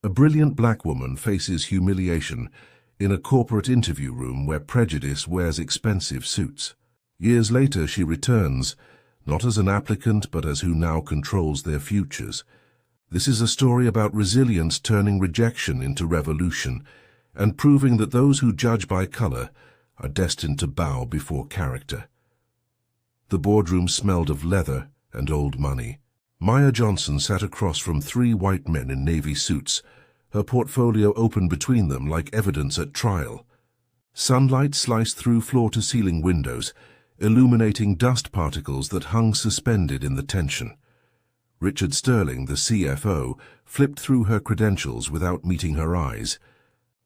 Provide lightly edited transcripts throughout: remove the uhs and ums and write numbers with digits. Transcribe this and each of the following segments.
A brilliant black woman faces humiliation in a corporate interview room where prejudice wears expensive suits. Years later, she returns, not as an applicant but as who now controls their futures. This is a story about resilience turning rejection into revolution and proving that those who judge by color are destined to bow before character. The boardroom smelled of leather and old money. Maya Johnson sat across from three white men in navy suits, her portfolio open between them like evidence at trial. Sunlight sliced through floor-to-ceiling windows, illuminating dust particles that hung suspended in the tension. Richard Sterling, the CFO, flipped through her credentials without meeting her eyes.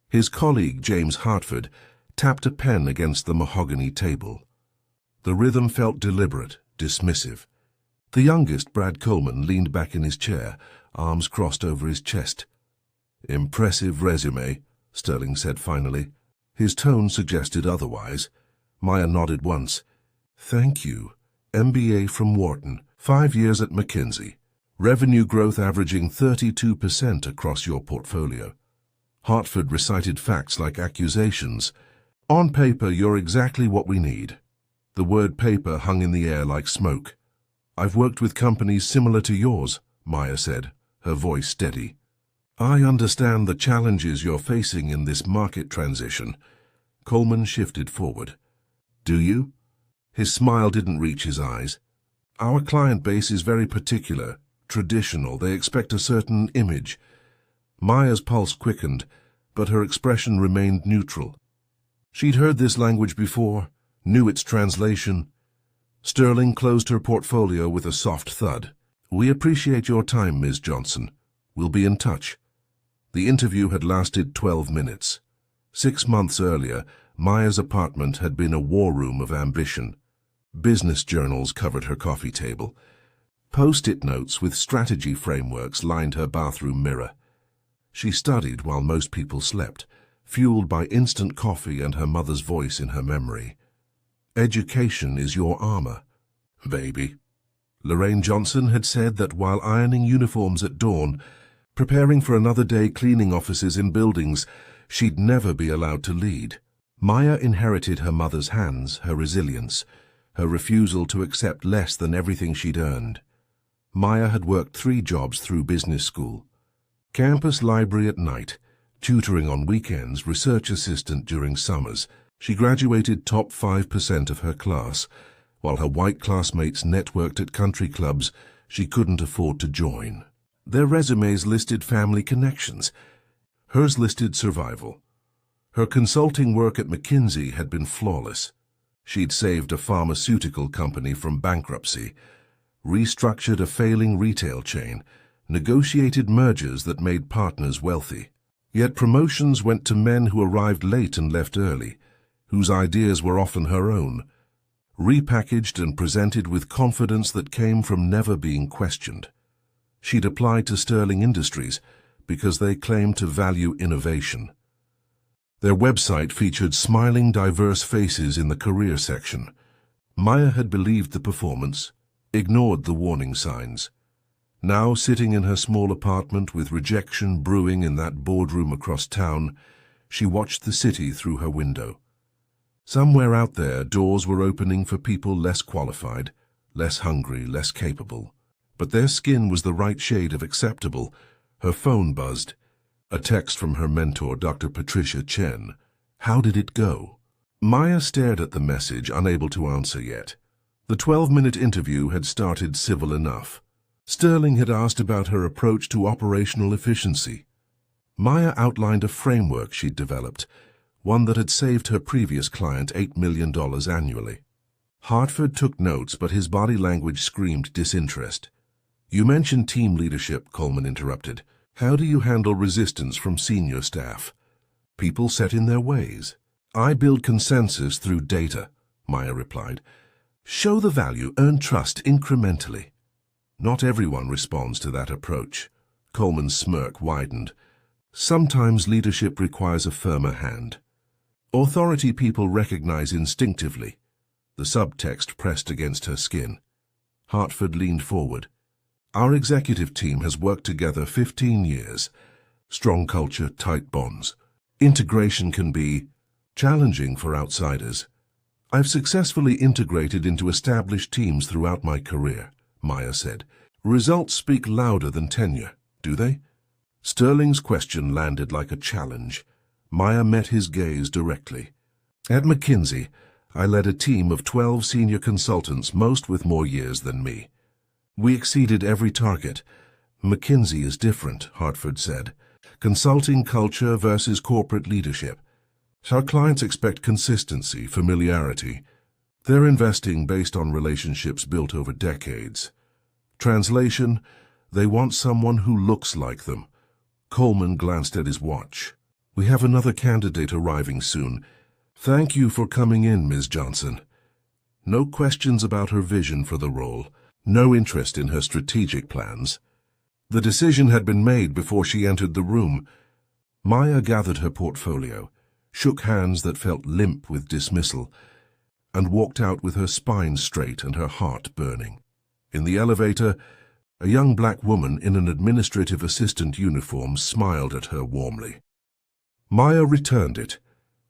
His colleague, James Hartford, tapped a pen against the mahogany table. The rhythm felt deliberate, dismissive. The youngest, Brad Coleman, leaned back in his chair, arms crossed over his chest. "Impressive resume," Sterling said finally. His tone suggested otherwise. Maya nodded once. "Thank you. MBA from Wharton, 5 years at McKinsey. Revenue growth averaging 32% across your portfolio." Hartford recited facts like accusations. "On paper, you're exactly what we need." The word paper hung in the air like smoke. "I've worked with companies similar to yours," Maya said, her voice steady. "I understand the challenges you're facing in this market transition." Coleman shifted forward. "Do you?" His smile didn't reach his eyes. "Our client base is very particular, traditional. They expect a certain image." Maya's pulse quickened, but her expression remained neutral. She'd heard this language before, knew its translation. Sterling closed her portfolio with a soft thud. "We appreciate your time, Ms. Johnson. We'll be in touch." The interview had lasted 12 minutes. 6 months earlier, Maya's apartment had been a war room of ambition. Business journals covered her coffee table. Post-it notes with strategy frameworks lined her bathroom mirror. She studied while most people slept, fueled by instant coffee and her mother's voice in her memory. "Education is your armor, baby." Lorraine Johnson had said that while ironing uniforms at dawn, preparing for another day cleaning offices in buildings, she'd never be allowed to lead. Maya inherited her mother's hands, her resilience, her refusal to accept less than everything she'd earned. Maya had worked 3 jobs through business school. Campus library at night, tutoring on weekends, research assistant during summers. She graduated top 5% of her class, while her white classmates networked at country clubs she couldn't afford to join. Their resumes listed family connections. Hers listed survival. Her consulting work at McKinsey had been flawless. She'd saved a pharmaceutical company from bankruptcy, restructured a failing retail chain, negotiated mergers that made partners wealthy. Yet promotions went to men who arrived late and left early, whose ideas were often her own, repackaged and presented with confidence that came from never being questioned. She'd applied to Sterling Industries because they claimed to value innovation. Their website featured smiling, diverse faces in the career section. Maya had believed the performance, ignored the warning signs. Now, sitting in her small apartment with rejection brewing in that boardroom across town, she watched the city through her window. Somewhere out there, doors were opening for people less qualified, less hungry, less capable. But their skin was the right shade of acceptable. Her phone buzzed. A text from her mentor, Dr. Patricia Chen. How did it go? Maya stared at the message, unable to answer yet. The 12-minute interview had started civil enough. Sterling had asked about her approach to operational efficiency. Maya outlined a framework she'd developed, one that had saved her previous client $8 million annually. Hartford took notes, but his body language screamed disinterest. "You mentioned team leadership," Coleman interrupted. "How do you handle resistance from senior staff? People set in their ways." "I build consensus through data," Maya replied. "Show the value, earn trust incrementally." Not everyone responds to that approach. Coleman's smirk widened. Sometimes leadership requires a firmer hand. Authority people recognize instinctively. The subtext pressed against her skin. Hartford leaned forward. "Our executive team has worked together 15 years. Strong culture, tight bonds. Integration can be challenging for outsiders. I've successfully integrated into established teams throughout my career, Maya said. Results speak louder than tenure, do they? Sterling's question landed like a challenge. Maya met his gaze directly. At McKinsey, I led a team of 12 senior consultants, most with more years than me. We exceeded every target. McKinsey is different, Hartford said. Consulting culture versus corporate leadership. Our clients expect consistency, familiarity. They're investing based on relationships built over decades. Translation, they want someone who looks like them. Coleman glanced at his watch. We have another candidate arriving soon. Thank you for coming in, Ms. Johnson. No questions about her vision for the role. No interest in her strategic plans. The decision had been made before she entered the room. Maya gathered her portfolio, shook hands that felt limp with dismissal, and walked out with her spine straight and her heart burning. In the elevator, a young black woman in an administrative assistant uniform smiled at her warmly. Maya returned it,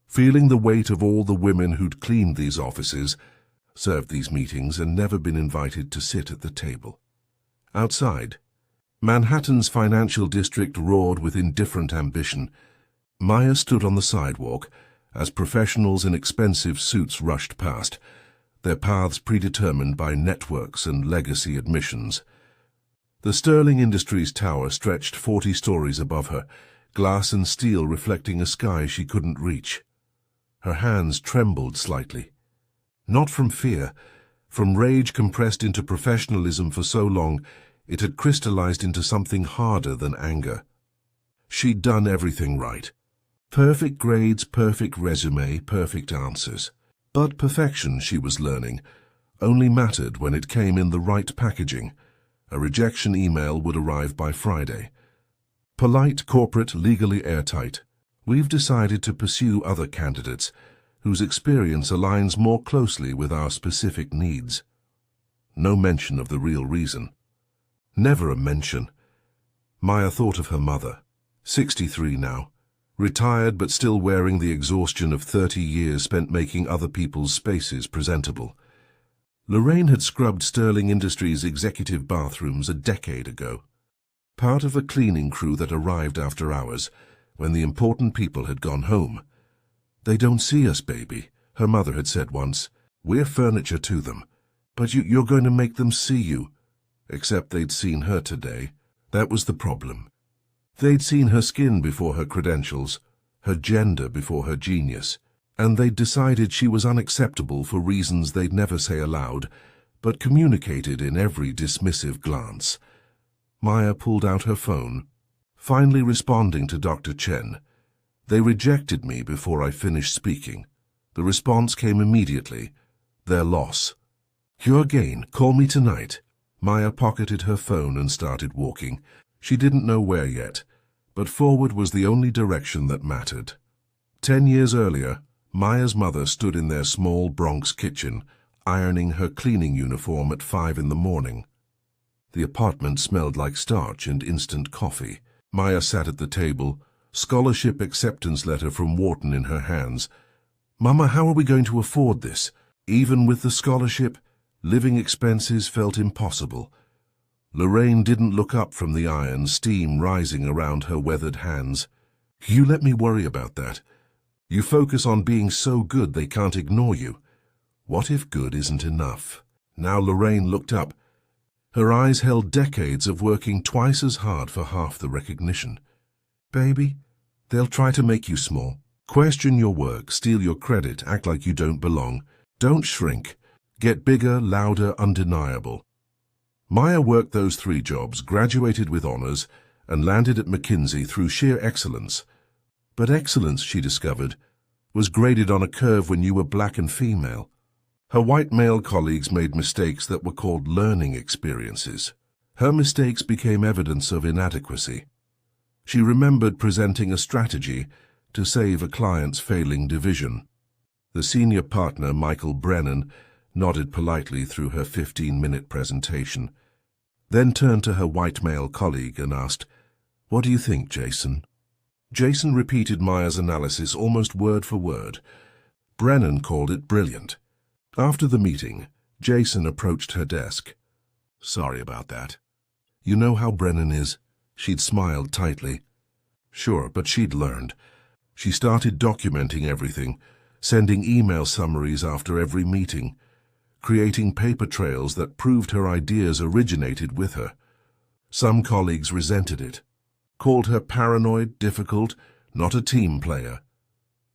feeling the weight of all the women who'd cleaned these offices, served these meetings, and never been invited to sit at the table. Outside, Manhattan's financial district roared with indifferent ambition. Maya stood on the sidewalk as professionals in expensive suits rushed past, their paths predetermined by networks and legacy admissions. The Sterling Industries tower stretched 40 stories above her, glass and steel reflecting a sky she couldn't reach. Her hands trembled slightly. Not from fear, from rage compressed into professionalism for so long, it had crystallized into something harder than anger. She'd done everything right. Perfect grades, perfect resume, perfect answers. But perfection, she was learning, only mattered when it came in the right packaging. A rejection email would arrive by Friday. Polite, corporate, legally airtight. We've decided to pursue other candidates whose experience aligns more closely with our specific needs. No mention of the real reason. Never a mention. Maya thought of her mother, 63 now, retired but still wearing the exhaustion of 30 years spent making other people's spaces presentable. Lorraine had scrubbed Sterling Industries' executive bathrooms a decade ago, part of a cleaning crew that arrived after hours, when the important people had gone home. They don't see us, baby, her mother had said once. We're furniture to them, but you're going to make them see you. Except they'd seen her today. That was the problem. They'd seen her skin before her credentials, her gender before her genius, and they'd decided she was unacceptable for reasons they'd never say aloud, but communicated in every dismissive glance. Maya pulled out her phone, finally responding to Dr. Chen. They rejected me before I finished speaking. The response came immediately. Their loss. Your gain. Call me tonight. Maya pocketed her phone and started walking. She didn't know where yet, but forward was the only direction that mattered. 10 years earlier, Maya's mother stood in their small Bronx kitchen, ironing her cleaning uniform at 5 in the morning. The apartment smelled like starch and instant coffee. Maya sat at the table, scholarship acceptance letter from Wharton in her hands. Mama, how are we going to afford this? Even with the scholarship, living expenses felt impossible. Lorraine didn't look up from the iron, steam rising around her weathered hands. You let me worry about that. You focus on being so good they can't ignore you. What if good isn't enough? Now Lorraine looked up. Her eyes held decades of working twice as hard for half the recognition. Baby, they'll try to make you small. Question your work, steal your credit, act like you don't belong. Don't shrink. Get bigger, louder, undeniable. Maya worked those 3 jobs, graduated with honors, and landed at McKinsey through sheer excellence. But excellence, she discovered, was graded on a curve when you were black and female. Her white male colleagues made mistakes that were called learning experiences. Her mistakes became evidence of inadequacy. She remembered presenting a strategy to save a client's failing division. The senior partner, Michael Brennan, nodded politely through her 15-minute presentation, then turned to her white male colleague and asked, "What do you think, Jason?" Jason repeated Maya's analysis almost word for word. Brennan called it brilliant. After the meeting, Jason approached her desk. "Sorry about that. You know how Brennan is?" She'd smiled tightly. Sure, but she'd learned. She started documenting everything, sending email summaries after every meeting, creating paper trails that proved her ideas originated with her. Some colleagues resented it, called her paranoid, difficult, not a team player.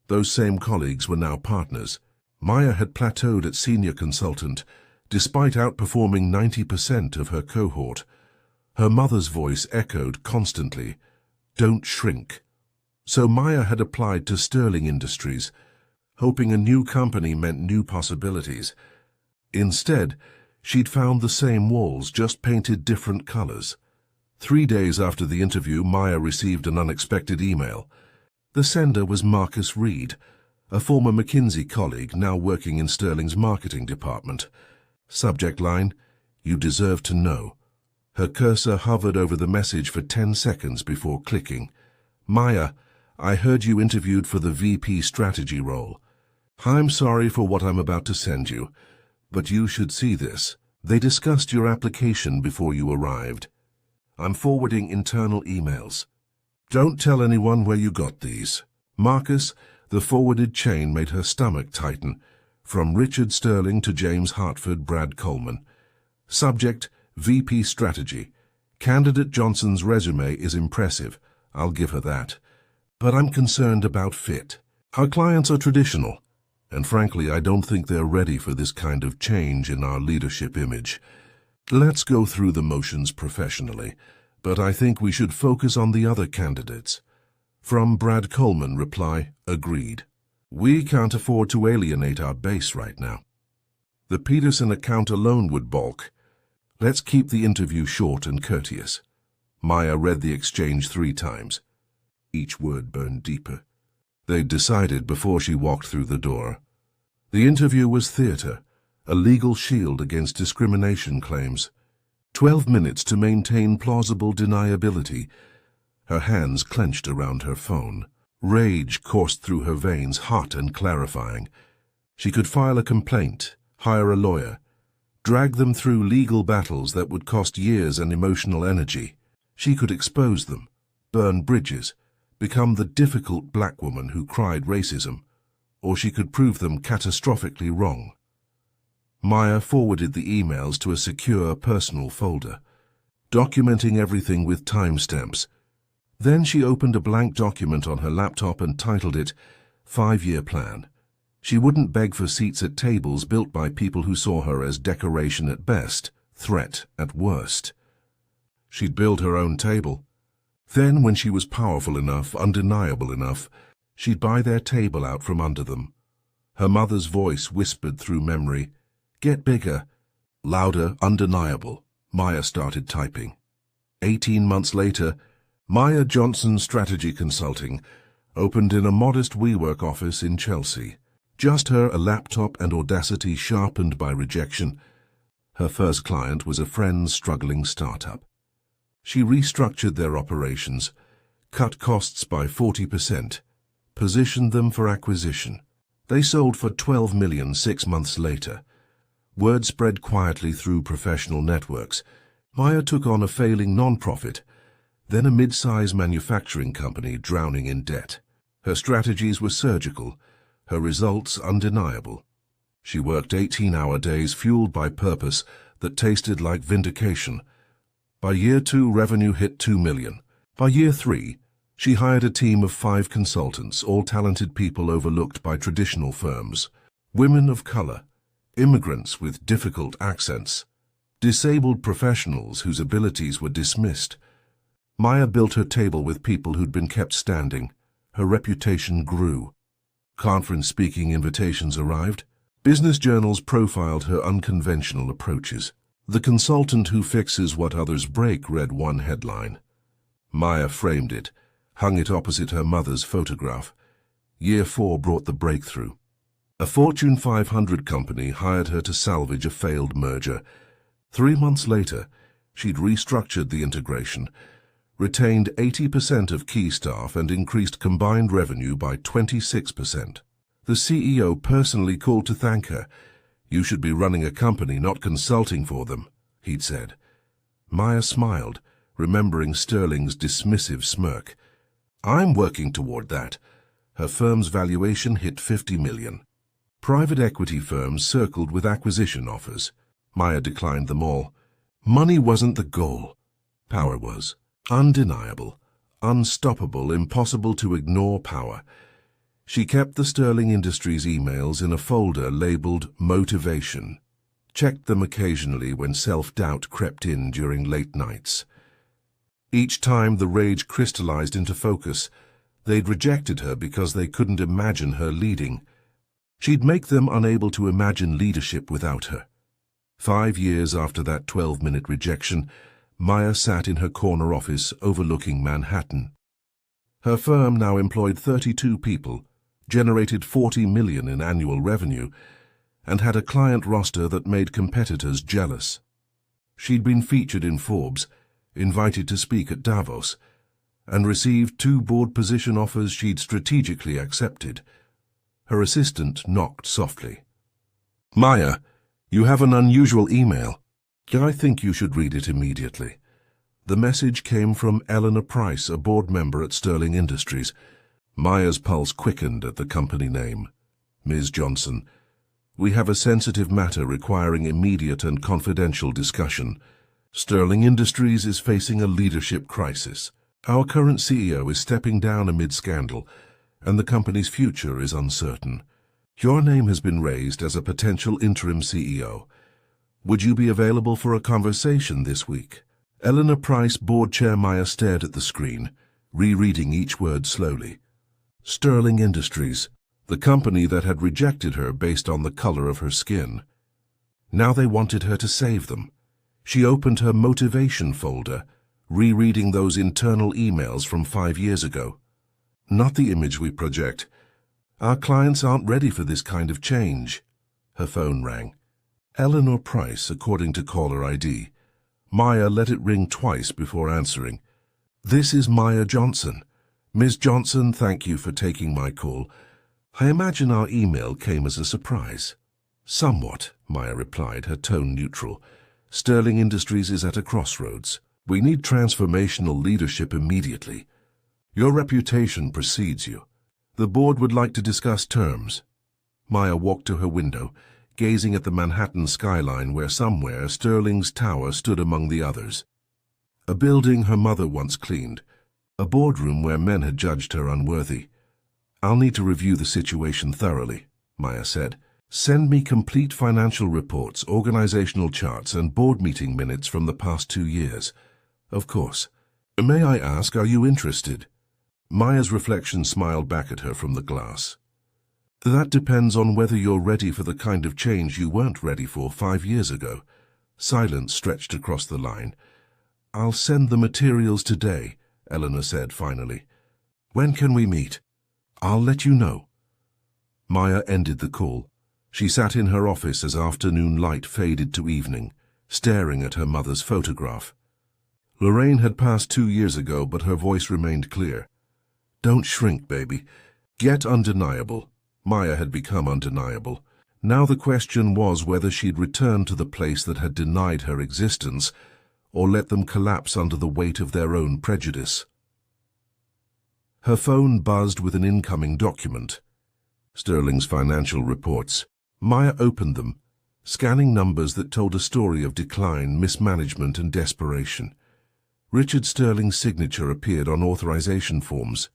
Those same colleagues were now partners. Maya had plateaued at senior consultant, despite outperforming 90% of her cohort. Her mother's voice echoed constantly, "Don't shrink." So Maya had applied to Sterling Industries, hoping a new company meant new possibilities. Instead, she'd found the same walls, just painted different colors. 3 days after the interview, Maya received an unexpected email. The sender was Marcus Reed, a former McKinsey colleague now working in Sterling's marketing department. Subject line, "You deserve to know." Her cursor hovered over the message for 10 seconds before clicking. "Maya, I heard you interviewed for the VP strategy role. I'm sorry for what I'm about to send you, but you should see this. They discussed your application before you arrived. I'm forwarding internal emails. Don't tell anyone where you got these." Marcus, the forwarded chain made her stomach tighten, from Richard Sterling to James Hartford, Brad Coleman. Subject, VP strategy. Candidate Johnson's resume is impressive, I'll give her that. But I'm concerned about fit. Our clients are traditional, and frankly, I don't think they're ready for this kind of change in our leadership image. Let's go through the motions professionally, but I think we should focus on the other candidates. From Brad Coleman, reply, "Agreed. We can't afford to alienate our base right now. The Peterson account alone would balk. Let's keep the interview short and courteous." Maya read the exchange 3 times. Each word burned deeper. They'd decided before she walked through the door. The interview was theater, a legal shield against discrimination claims. 12 minutes to maintain plausible deniability. Her hands clenched around her phone. Rage coursed through her veins, hot and clarifying. She could file a complaint, hire a lawyer, drag them through legal battles that would cost years and emotional energy. She could expose them, burn bridges, become the difficult black woman who cried racism, or she could prove them catastrophically wrong. Maya forwarded the emails to a secure personal folder, documenting everything with timestamps. Then she opened a blank document on her laptop and titled it 5-Year Plan. She wouldn't beg for seats at tables built by people who saw her as decoration at best, threat at worst. She'd build her own table. Then, when she was powerful enough, undeniable enough, she'd buy their table out from under them. Her mother's voice whispered through memory, "Get bigger." Louder, undeniable. Maya started typing. 18 months later, Maya Johnson Strategy Consulting opened in a modest WeWork office in Chelsea. Just her, a laptop, and audacity sharpened by rejection. Her first client was a friend's struggling startup. She restructured their operations, cut costs by 40%, positioned them for acquisition. They sold for $12 million 6 months later. Word spread quietly through professional networks. Maya took on a failing non-profit, then a mid-size manufacturing company drowning in debt. Her strategies were surgical, her results undeniable. She worked 18-hour days fueled by purpose that tasted like vindication. By year 2, revenue hit $2 million. By year 3, she hired a team of 5 consultants, all talented people overlooked by traditional firms. Women of color, immigrants with difficult accents, disabled professionals whose abilities were dismissed. Maya built her table with people who'd been kept standing. Her reputation grew. Conference speaking invitations arrived. Business journals profiled her unconventional approaches. "The consultant who fixes what others break," read one headline. Maya framed it, hung it opposite her mother's photograph. Year 4 brought the breakthrough. A Fortune 500 company hired her to salvage a failed merger. 3 months later, she'd restructured the integration, retained 80% of key staff and increased combined revenue by 26%. The CEO personally called to thank her. "You should be running a company, not consulting for them," he'd said. Maya smiled, remembering Sterling's dismissive smirk. "I'm working toward that." Her firm's valuation hit 50 million. Private equity firms circled with acquisition offers. Maya declined them all. Money wasn't the goal. Power was. Undeniable, unstoppable, impossible to ignore power. She kept the Sterling Industries emails in a folder labeled Motivation, checked them occasionally when self-doubt crept in during late nights. Each time the rage crystallized into focus, they'd rejected her because they couldn't imagine her leading. She'd make them unable to imagine leadership without her. 5 years after that 12-minute rejection, Maya sat in her corner office overlooking Manhattan. Her firm now employed 32 people, generated 40 million in annual revenue, and had a client roster that made competitors jealous. She'd been featured in Forbes, invited to speak at Davos, and received 2 board position offers she'd strategically accepted. Her assistant knocked softly. "Maya, you have an unusual email. I think you should read it immediately." The message came from Eleanor Price, a board member at Sterling Industries. Maya's pulse quickened at the company name. "Ms. Johnson, we have a sensitive matter requiring immediate and confidential discussion. Sterling Industries is facing a leadership crisis. Our current CEO is stepping down amid scandal, and the company's future is uncertain. Your name has been raised as a potential interim CEO. Would you be available for a conversation this week?" Eleanor Price, board chair. Maya stared at the screen, rereading each word slowly. Sterling Industries, the company that had rejected her based on the color of her skin. Now they wanted her to save them. She opened her motivation folder, rereading those internal emails from 5 years ago. "Not the image we project. Our clients aren't ready for this kind of change." Her phone rang. Eleanor Price, according to caller ID. Maya let it ring twice before answering. "This is Maya Johnson. Ms. Johnson, thank you for taking my call. I imagine our email came as a surprise." "Somewhat," Maya replied, her tone neutral. "Sterling Industries is at a crossroads. We need transformational leadership immediately. Your reputation precedes you. The board would like to discuss terms." Maya walked to her window, gazing at the Manhattan skyline where somewhere Sterling's tower stood among the others. A building her mother once cleaned, a boardroom where men had judged her unworthy. "I'll need to review the situation thoroughly," Maya said. "Send me complete financial reports, organizational charts, and board meeting minutes from the past 2 years." "Of course. May I ask, are you interested?" Maya's reflection smiled back at her from the glass. "That depends on whether you're ready for the kind of change you weren't ready for 5 years ago." Silence stretched across the line. "I'll send the materials today," Eleanor said finally. "When can we meet?" "I'll let you know." Maya ended the call. She sat in her office as afternoon light faded to evening, staring at her mother's photograph. Lorraine had passed 2 years ago, but her voice remained clear. "Don't shrink, baby. Get undeniable." Maya had become undeniable. Now the question was whether she'd return to the place that had denied her existence, or let them collapse under the weight of their own prejudice. Her phone buzzed with an incoming document. Sterling's financial reports. Maya opened them, scanning numbers that told a story of decline, mismanagement, and desperation. Richard Sterling's signature appeared on authorization forms.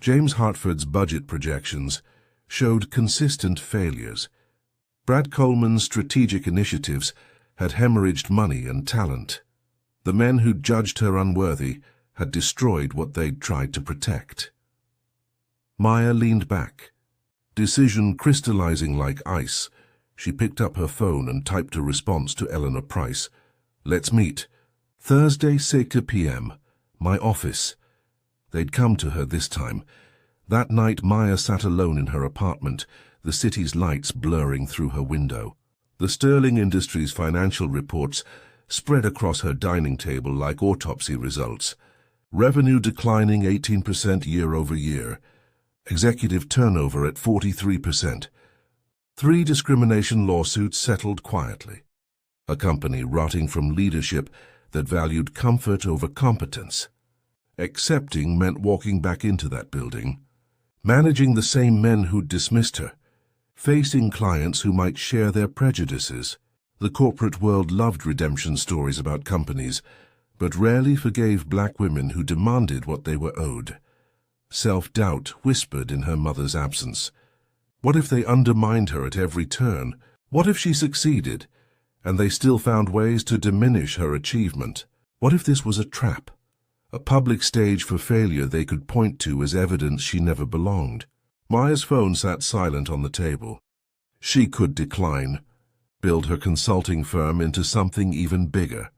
James Hartford's budget projections showed consistent failures. Brad Coleman's strategic initiatives had hemorrhaged money and talent. The men who'd judged her unworthy had destroyed what they'd tried to protect. Maya leaned back, decision crystallizing like ice. She picked up her phone and typed a response to Eleanor Price. "Let's meet. Thursday, 6 p.m. My office." They'd come to her this time. That night Maya sat alone in her apartment, the city's lights blurring through her window. The Sterling Industries financial reports spread across her dining table like autopsy results. Revenue declining 18% year-over-year. Executive turnover at 43%. 3 discrimination lawsuits settled quietly. A company rotting from leadership that valued comfort over competence. Accepting meant walking back into that building, managing the same men who'd dismissed her, facing clients who might share their prejudices. The corporate world loved redemption stories about companies, but rarely forgave black women who demanded what they were owed. Self-doubt whispered in her mother's absence. What if they undermined her at every turn? What if she succeeded, and they still found ways to diminish her achievement? What if this was a trap? A public stage for failure they could point to as evidence she never belonged. Maya's phone sat silent on the table. She could decline, build her consulting firm into something even bigger.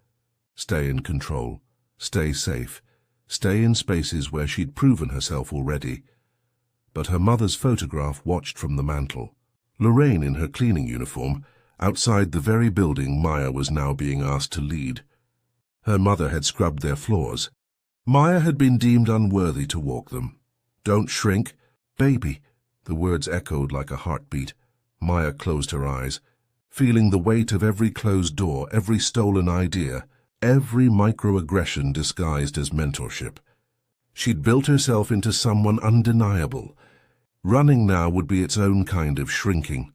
Stay in control, stay safe, stay in spaces where she'd proven herself already. But her mother's photograph watched from the mantel. Lorraine in her cleaning uniform, outside the very building Maya was now being asked to lead. Her mother had scrubbed their floors. Maya had been deemed unworthy to walk them. Don't shrink, baby. The words echoed like a heartbeat. Maya closed her eyes, feeling the weight of every closed door, every stolen idea, every microaggression disguised as mentorship. She'd built herself into someone undeniable. Running now would be its own kind of shrinking.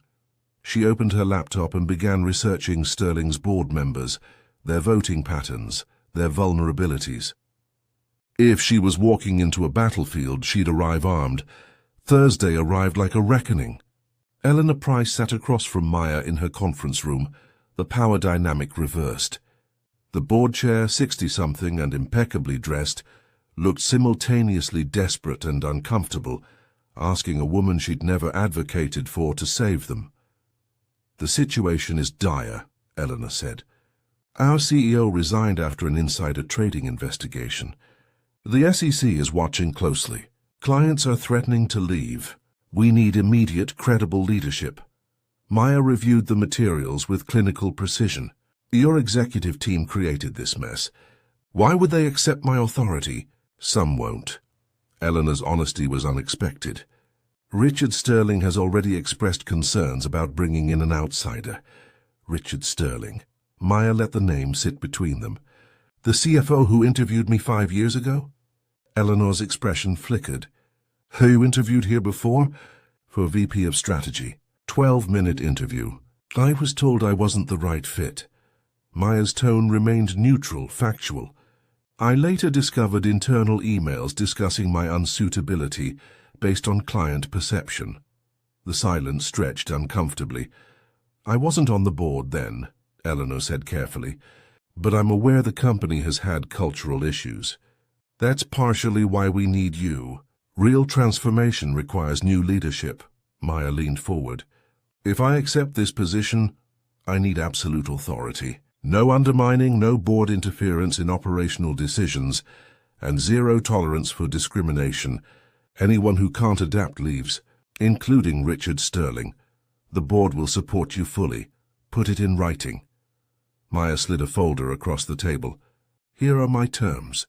She opened her laptop and began researching Sterling's board members, their voting patterns, their vulnerabilities. If she was walking into a battlefield, she'd arrive armed. Thursday arrived like a reckoning. Eleanor Price sat across from Maya in her conference room, the power dynamic reversed. The board chair, 60-something and impeccably dressed, looked simultaneously desperate and uncomfortable, asking a woman she'd never advocated for to save them. The situation is dire, Eleanor said. Our CEO resigned after an insider trading investigation. The SEC is watching closely. Clients are threatening to leave. We need immediate, credible leadership. Maya reviewed the materials with clinical precision. Your executive team created this mess. Why would they accept my authority? Some won't. Eleanor's honesty was unexpected. Richard Sterling has already expressed concerns about bringing in an outsider. Richard Sterling. Maya let the name sit between them. The CFO who interviewed me 5 years ago? Eleanor's expression flickered. Who interviewed here before? For VP of Strategy. 12-minute interview. I was told I wasn't the right fit. Maya's tone remained neutral, factual. I later discovered internal emails discussing my unsuitability based on client perception. The silence stretched uncomfortably. I wasn't on the board then, Eleanor said carefully, but I'm aware the company has had cultural issues. That's partially why we need you. Real transformation requires new leadership. Maya leaned forward. If I accept this position, I need absolute authority. No undermining, no board interference in operational decisions, and zero tolerance for discrimination. Anyone who can't adapt leaves, including Richard Sterling. The board will support you fully. Put it in writing. Maya slid a folder across the table. Here are my terms.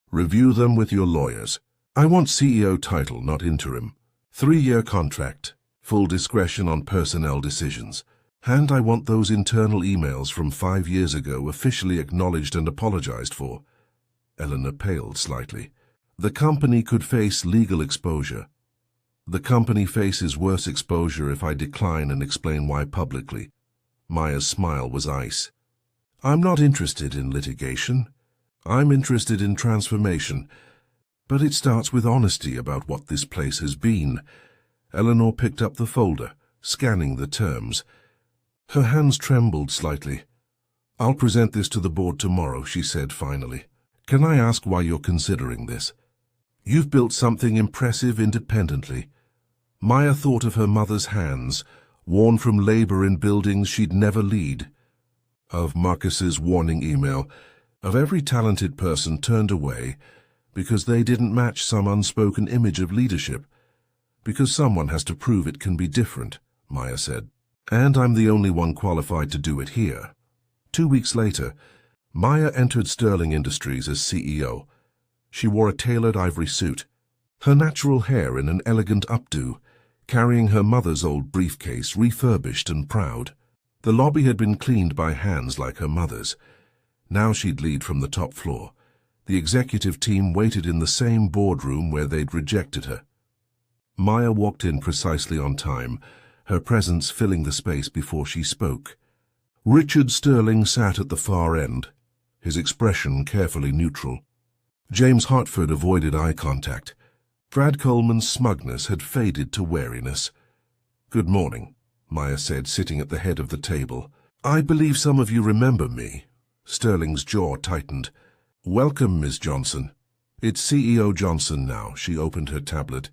Review them with your lawyers. I want CEO title, not interim. 3-year contract. Full discretion on personnel decisions. And I want those internal emails from 5 years ago officially acknowledged and apologized for. Eleanor paled slightly. The company could face legal exposure. The company faces worse exposure if I decline and explain why publicly. Maya's smile was ice. I'm not interested in litigation. I'm interested in transformation. But it starts with honesty about what this place has been. Eleanor picked up the folder, scanning the terms. Her hands trembled slightly. I'll present this to the board tomorrow, she said finally. Can I ask why you're considering this? You've built something impressive independently. Maya thought of her mother's hands, worn from labor in buildings she'd never lead. Of Marcus's warning email, of every talented person turned away because they didn't match some unspoken image of leadership. Because someone has to prove it can be different, Maya said. And I'm the only one qualified to do it here. 2 weeks later, Maya entered Sterling Industries as CEO. She wore a tailored ivory suit, her natural hair in an elegant updo, carrying her mother's old briefcase, refurbished and proud. The lobby had been cleaned by hands like her mother's. Now she'd lead from the top floor. The executive team waited in the same boardroom where they'd rejected her. Maya walked in precisely on time, her presence filling the space before she spoke. Richard Sterling sat at the far end, his expression carefully neutral. James Hartford avoided eye contact. Brad Coleman's smugness had faded to wariness. "Good morning," Maya said, sitting at the head of the table. "I believe some of you remember me." Sterling's jaw tightened. "Welcome, Ms. Johnson." "It's CEO Johnson now." She opened her tablet.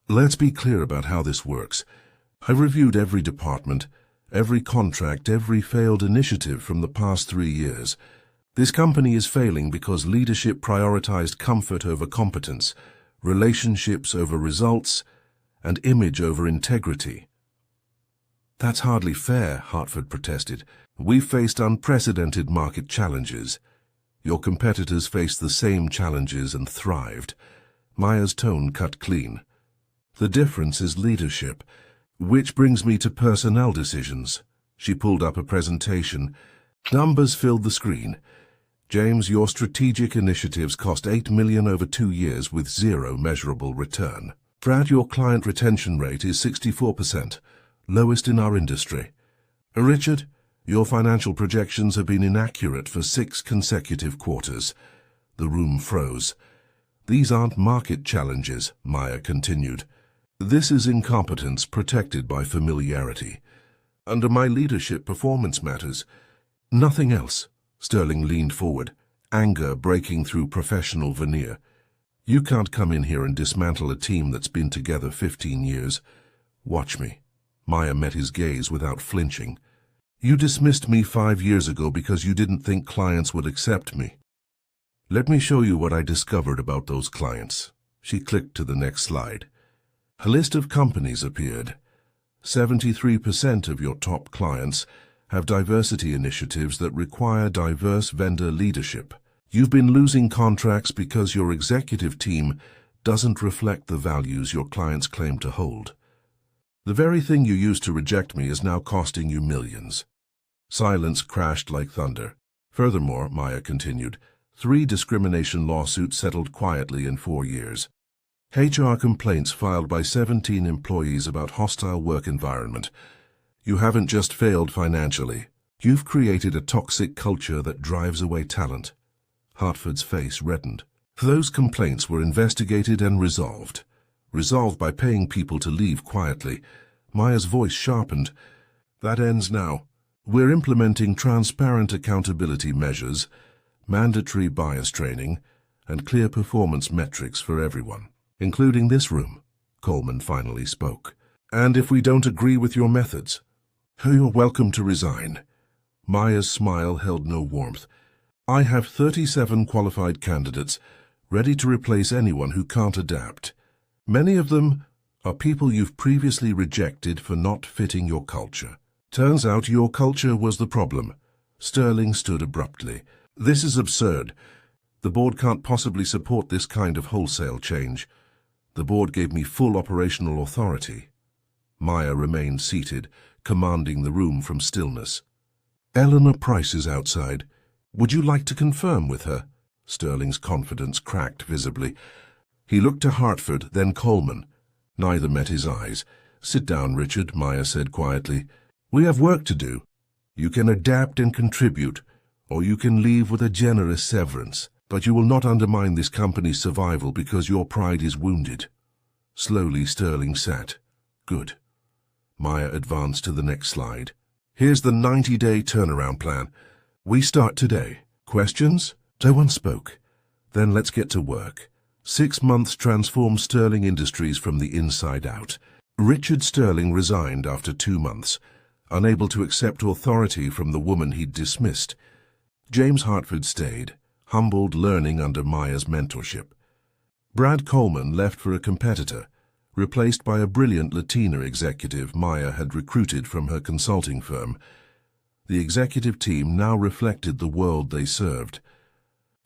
"Let's be clear about how this works. I've reviewed every department, every contract, every failed initiative from the past 3 years. This company is failing because leadership prioritized comfort over competence, relationships over results, and image over integrity." "That's hardly fair," Hartford protested. "We've faced unprecedented market challenges. Your competitors faced the same challenges and thrived." Maya's tone cut clean. "The difference is leadership. Which brings me to personnel decisions." She pulled up a presentation. Numbers filled the screen. "James, your strategic initiatives cost $8 million over 2 years with 0 measurable return. Brad, your client retention rate is 64%, lowest in our industry. Richard, your financial projections have been inaccurate for 6 consecutive quarters." The room froze. "These aren't market challenges," Maya continued. "This is incompetence protected by familiarity. Under my leadership, performance matters. Nothing else." Sterling leaned forward, anger breaking through professional veneer. "You can't come in here and dismantle a team that's been together 15 years. Watch me." Maya met his gaze without flinching. "You dismissed me 5 years ago because you didn't think clients would accept me. Let me show you what I discovered about those clients." She clicked to the next slide. A list of companies appeared. 73% of your top clients have diversity initiatives that require diverse vendor leadership. You've been losing contracts because your executive team doesn't reflect the values your clients claim to hold. The very thing you used to reject me is now costing you millions." Silence crashed like thunder. "Furthermore," Maya continued, 3 discrimination lawsuits settled quietly in 4 years. HR complaints filed by 17 employees about hostile work environment. You haven't just failed financially. You've created a toxic culture that drives away talent." Hartford's face reddened. "Those complaints were investigated and resolved. Resolved by paying people to leave quietly." Maya's voice sharpened. "That ends now. We're implementing transparent accountability measures, mandatory bias training, and clear performance metrics for everyone, including this room." Coleman finally spoke. "And if we don't agree with your methods, you're welcome to resign." Maya's smile held no warmth. "I have 37 qualified candidates, ready to replace anyone who can't adapt. Many of them are people you've previously rejected for not fitting your culture. Turns out your culture was the problem." Sterling stood abruptly. "This is absurd. The board can't possibly support this kind of wholesale change. The board gave me full operational authority." Maya remained seated, commanding the room from stillness. "Eleanor Price is outside. Would you like to confirm with her?" Sterling's confidence cracked visibly. He looked to Hartford, then Coleman. Neither met his eyes. "Sit down, Richard," Maya said quietly. "We have work to do. You can adapt and contribute, or you can leave with a generous severance. But you will not undermine this company's survival because your pride is wounded." Slowly, Sterling sat. "Good." Maya advanced to the next slide. "Here's the 90-day turnaround plan. We start today. Questions?" No one spoke. "Then let's get to work." 6 months transformed Sterling Industries from the inside out. Richard Sterling resigned after 2 months, unable to accept authority from the woman he'd dismissed. James Hartford stayed, humbled, learning under Maya's mentorship. Brad Coleman left for a competitor, replaced by a brilliant Latina executive Maya had recruited from her consulting firm. The executive team now reflected the world they served.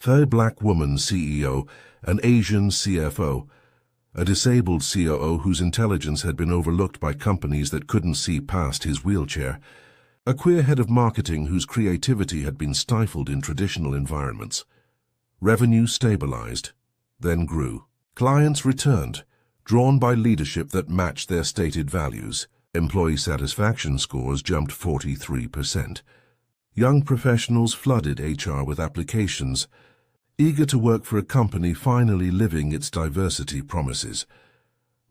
A black woman CEO, an Asian CFO, a disabled COO whose intelligence had been overlooked by companies that couldn't see past his wheelchair, a queer head of marketing whose creativity had been stifled in traditional environments. Revenue stabilized, then grew. Clients returned, drawn by leadership that matched their stated values. Employee satisfaction scores jumped 43%. Young professionals flooded HR with applications, eager to work for a company finally living its diversity promises.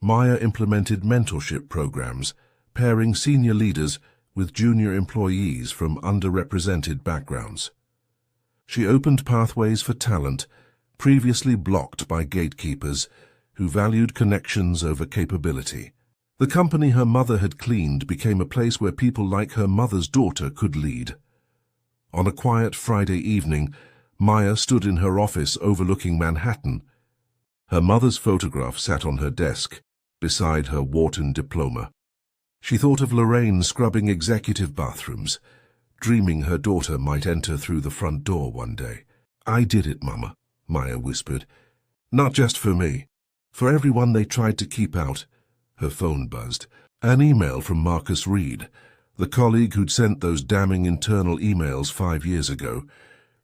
Maya implemented mentorship programs, pairing senior leaders with junior employees from underrepresented backgrounds. She opened pathways for talent previously blocked by gatekeepers who valued connections over capability. The company her mother had cleaned became a place where people like her mother's daughter could lead. On a quiet Friday evening, Maya stood in her office overlooking Manhattan. Her mother's photograph sat on her desk, beside her Wharton diploma. She thought of Lorraine scrubbing executive bathrooms, dreaming her daughter might enter through the front door one day. "I did it, Mama," Maya whispered. "Not just for me. For everyone they tried to keep out." Her phone buzzed. An email from Marcus Reed, the colleague who'd sent those damning internal emails 5 years ago.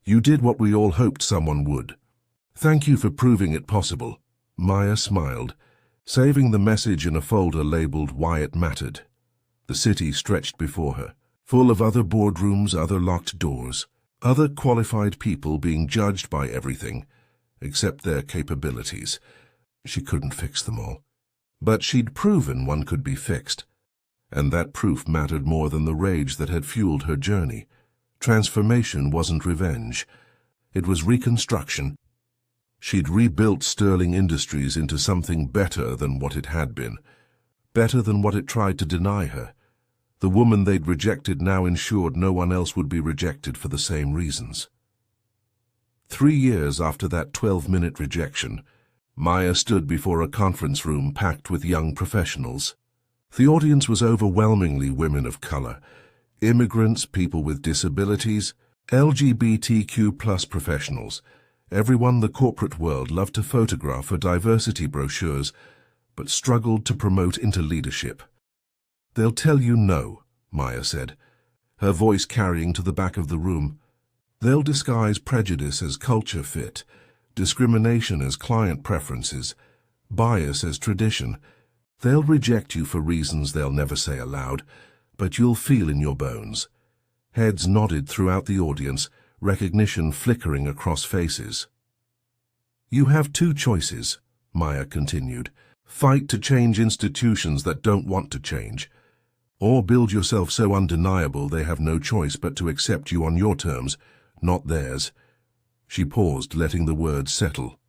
"You did what we all hoped someone would. Thank you for proving it possible." Maya smiled, saving the message in a folder labeled "Why It Mattered." The city stretched before her, full of other boardrooms, other locked doors, other qualified people being judged by everything, except their capabilities. She couldn't fix them all. But she'd proven one could be fixed. And that proof mattered more than the rage that had fueled her journey. Transformation wasn't revenge. It was reconstruction. She'd rebuilt Sterling Industries into something better than what it had been, better than what it tried to deny her. The woman they'd rejected now ensured no one else would be rejected for the same reasons. 3 years after that 12-minute rejection, Maya stood before a conference room packed with young professionals. The audience was overwhelmingly women of color, immigrants, people with disabilities, LGBTQ+ professionals, everyone the corporate world loved to photograph for diversity brochures, but struggled to promote into leadership. "They'll tell you no," Maya said, her voice carrying to the back of the room. "They'll disguise prejudice as culture fit, discrimination as client preferences, bias as tradition. They'll reject you for reasons they'll never say aloud, but you'll feel in your bones." Heads nodded throughout the audience, recognition flickering across faces. "You have 2 choices," Maya continued. "Fight to change institutions that don't want to change, or build yourself so undeniable they have no choice but to accept you on your terms, not theirs." She paused, letting the words settle.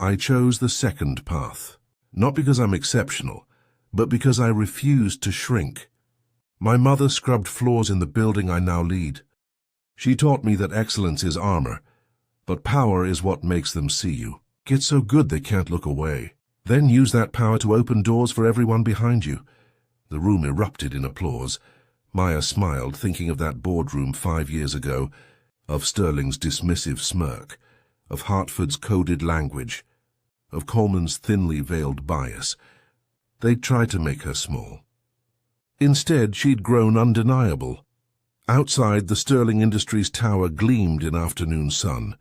"I chose the second path. Not because I'm exceptional, but because I refused to shrink. My mother scrubbed floors in the building I now lead. She taught me that excellence is armor, but power is what makes them see you. Get so good they can't look away. Then use that power to open doors for everyone behind you." The room erupted in applause. Maya smiled, thinking of that boardroom 5 years ago, of Sterling's dismissive smirk, of Hartford's coded language, of Coleman's thinly veiled bias. They'd tried to make her small. Instead, she'd grown undeniable. Outside, the Sterling Industries tower gleamed in afternoon sun,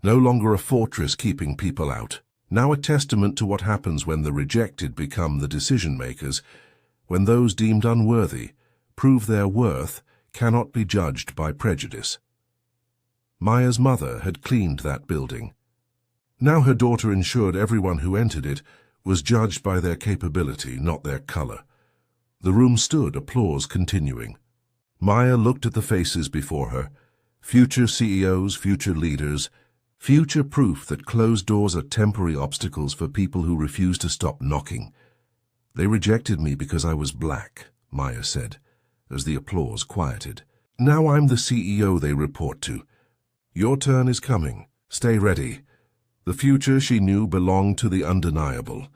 no longer a fortress keeping people out, now a testament to what happens when the rejected become the decision-makers, when those deemed unworthy prove their worth cannot be judged by prejudice. Maya's mother had cleaned that building. Now her daughter ensured everyone who entered it was judged by their capability, not their color. The room stood, applause continuing. Maya looked at the faces before her, future CEOs, future leaders, future proof that closed doors are temporary obstacles for people who refuse to stop knocking. "They rejected me because I was black," Maya said, as the applause quieted. "Now I'm the CEO they report to. Your turn is coming. Stay ready." The future, she knew, belonged to the undeniable.